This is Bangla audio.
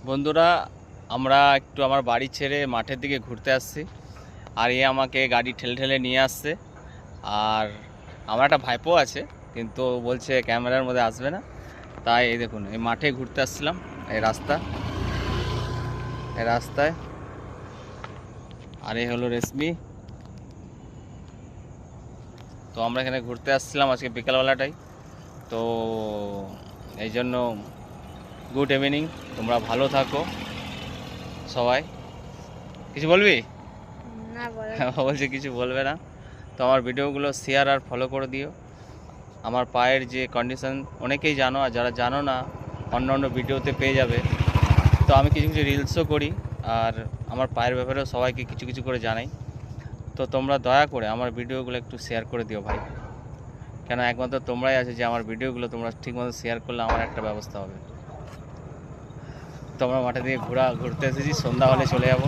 বন্ধুরা, আমরা একটু আমার বাড়ি ছেড়ে মাঠের দিকে ঘুরতে আসছি। আর এ আমাকে গাড়ি ঠেলে ঠেলে নিয়ে আসছে। আর আমার একটা ভাইপো আছে, কিন্তু বলছে ক্যামেরার মধ্যে আসবে না। তাই এই দেখুন, এই মাঠে ঘুরতে আসছিলাম। এই রাস্তায় আর এই হলো রেশমি। তো আমরা এখানে ঘুরতে আসছিলাম আজকে বিকালবেলাটাই। তো এই জন্য গুড ইভিনিং, তোমরা ভালো থাকো সবাই। কিছু বলবি? না বলা বলছে কিছু বলবে না। তো আমার ভিডিওগুলো শেয়ার আর ফলো করে দিও। আমার পায়ের যে কন্ডিশন অনেকেই জানো, আর যারা জানো না অন্য অন্য ভিডিওতে পেয়ে যাবে। তো আমি কিছু কিছু রিলসও করি, আর আমার পায়ের ব্যাপারেও সবাইকে কিছু কিছু করে জানাই। তো তোমরা দয়া করে আমার ভিডিওগুলো একটু শেয়ার করে দিও ভাই, কেন একমাত্র তোমরাই আছে যে আমার ভিডিওগুলো তোমরা ঠিকমতো শেয়ার করলে আমার একটা ব্যবস্থা হবে। তো আমরা মাঠে দিয়ে ঘুরতে এসেছি, সন্ধ্যা হলে চলে যাবো।